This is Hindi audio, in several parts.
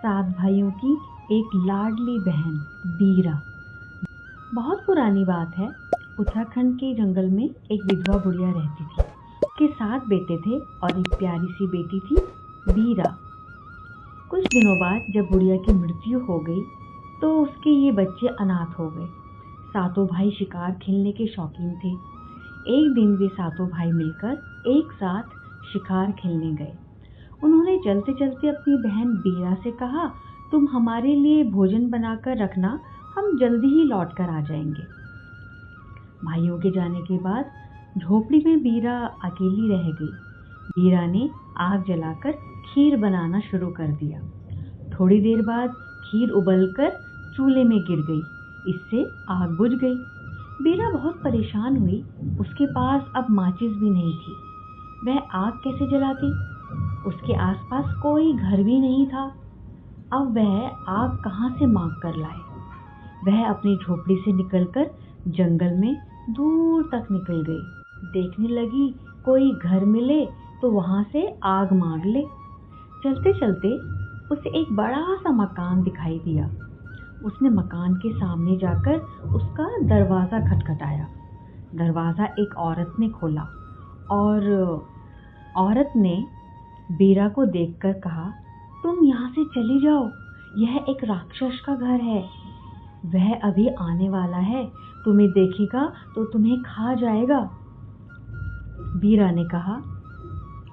7 भाइयों की एक लाडली बहन बीरा। बहुत पुरानी बात है। उत्तराखंड के जंगल में एक विधवा बुढ़िया रहती थी। उसके 7 बेटे थे और एक प्यारी सी बेटी थी बीरा। कुछ दिनों बाद जब बुढ़िया की मृत्यु हो गई तो उसके ये बच्चे अनाथ हो गए। सातों भाई शिकार खेलने के शौकीन थे। एक दिन वे सातों भाई मिलकर एक साथ शिकार खेलने गए। उन्होंने चलते चलते अपनी बहन बीरा से कहा, तुम हमारे लिए भोजन बनाकर रखना, हम जल्दी ही लौट कर आ जाएंगे। भाइयों के जाने के बाद झोपड़ी में बीरा अकेली रह गई। बीरा ने आग जलाकर खीर बनाना शुरू कर दिया। थोड़ी देर बाद खीर उबलकर चूल्हे में गिर गई। इससे आग बुझ गई। बीरा बहुत परेशान हुई। उसके पास अब माचिस भी नहीं थी। वह आग कैसे जलाती? उसके आसपास कोई घर भी नहीं था। अब वह आग कहाँ से मांग कर लाए? वह अपनी झोपड़ी से निकलकर जंगल में दूर तक निकल गई। देखने लगी कोई घर मिले तो वहां से आग मांग ले। चलते चलते उसे एक बड़ा सा मकान दिखाई दिया। उसने मकान के सामने जाकर उसका दरवाजा खटखटाया। दरवाजा एक औरत ने खोला और औरत ने बीरा को देखकर कहा, तुम यहाँ से चली जाओ, यह एक राक्षस का घर है। वह अभी आने वाला है, तुम्हें देखेगा तो तुम्हें खा जाएगा। बीरा ने कहा,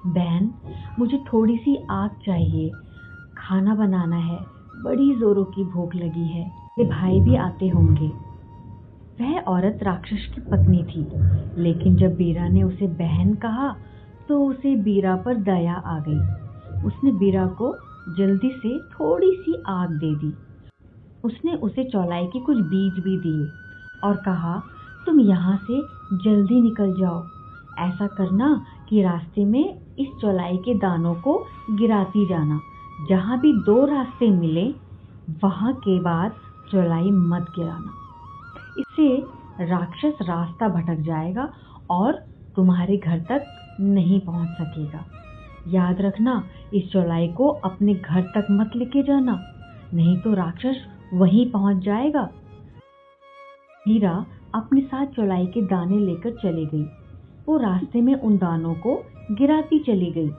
बहन मुझे थोड़ी सी आग चाहिए, खाना बनाना है, बड़ी जोरों की भूख लगी है, मेरे भाई भी आते होंगे। वह औरत राक्षस की पत्नी थी, लेकिन जब बीरा ने उसे बहन कहा तो उसे बीरा पर दया आ गई। उसने बीरा को जल्दी से थोड़ी सी आग दे दी। उसने उसे चौलाई के कुछ बीज भी दिए और कहा, तुम यहाँ से जल्दी निकल जाओ। ऐसा करना कि रास्ते में इस चौलाई के दानों को गिराती जाना। जहाँ भी 2 रास्ते मिले वहाँ के बाद चौलाई मत गिराना। इससे राक्षस रास्ता भटक जाएगा और तुम्हारे घर तक नहीं पहुँच सकेगा। याद रखना, इस चौलाई को अपने घर तक मत लेके जाना, नहीं तो राक्षस वहीं पहुँच जाएगा। बीरा अपने साथ चौलाई के दाने लेकर चली गई। वो रास्ते में उन दानों को गिराती चली गई।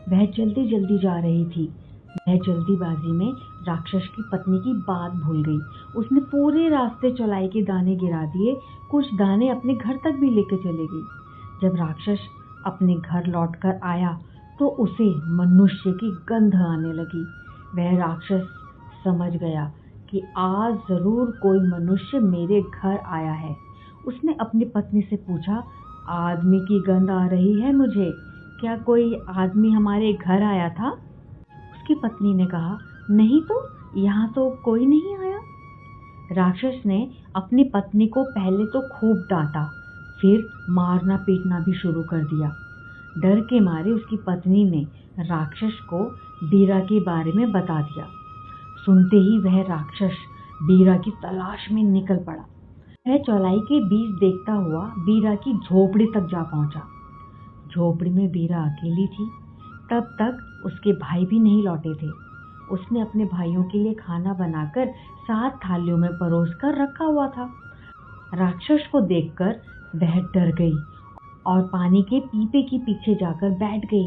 वह जल्दी जल्दी जा रही थी। वह जल्दीबाजी में राक्षस की पत्नी की बात भूल गई। उसने पूरे रास्ते चौलाई के दाने गिरा दिए। कुछ दाने अपने घर तक भी लेकर चली गई। जब राक्षस अपने घर लौटकर आया तो उसे मनुष्य की गंध आने लगी। वह राक्षस समझ गया कि आज जरूर कोई मनुष्य मेरे घर आया है। उसने अपनी पत्नी से पूछा, आदमी की गंध आ रही है मुझे, क्या कोई आदमी हमारे घर आया था? उसकी पत्नी ने कहा, नहीं तो, यहाँ तो कोई नहीं आया। राक्षस ने अपनी पत्नी को पहले तो खूब डांटा, फिर मारना पीटना भी शुरू कर दिया। डर के मारे उसकी पत्नी ने राक्षस को बीरा के बारे में बता दिया। सुनते ही वह राक्षस बीरा की तलाश में निकल पड़ा। वह चौलाई के बीज देखता हुआ बीरा की झोपड़ी तक जा पहुंचा। झोपड़ी में बीरा अकेली थी। तब तक उसके भाई भी नहीं लौटे थे। उसने अपने भाइयों के लिए खाना बनाकर 7 थालियों में परोस कर रखा हुआ था। राक्षस को देखकर वह डर गई और पानी के पीपे के पीछे जाकर बैठ गई।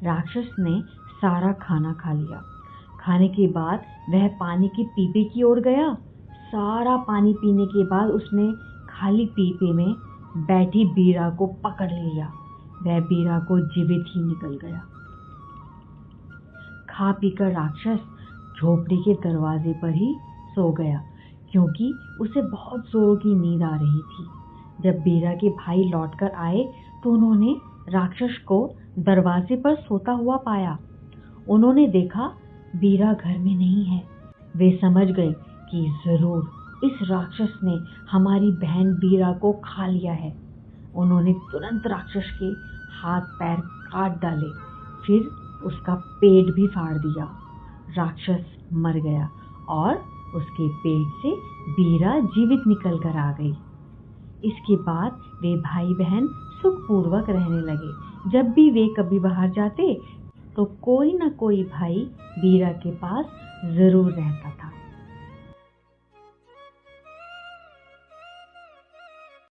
राक्षस ने सारा खाना खा लिया। खाने के बाद वह पानी के पीपे की ओर गया। सारा पानी पीने के बाद उसने खाली पीपे में बैठी बीरा को पकड़ लिया। वह बीरा को जीवित ही निकल गया। खा पीकर राक्षस झोपड़ी के दरवाजे पर ही सो गया, क्योंकि उसे बहुत जोरों की नींद आ रही थी। जब बीरा के भाई लौटकर आए तो उन्होंने राक्षस को दरवाजे पर सोता हुआ पाया। उन्होंने देखा बीरा घर में नहीं है। वे समझ गए कि जरूर इस राक्षस ने हमारी बहन बीरा को खा लिया है। उन्होंने तुरंत राक्षस के हाथ पैर काट डाले, फिर उसका पेट भी फाड़ दिया। राक्षस मर गया और उसके पेट से बीरा जीवित निकल कर आ गई। इसके बाद वे भाई बहन सुखपूर्वक रहने लगे। जब भी वे कभी बाहर जाते तो कोई न कोई भाई बीरा के पास जरूर रहता था।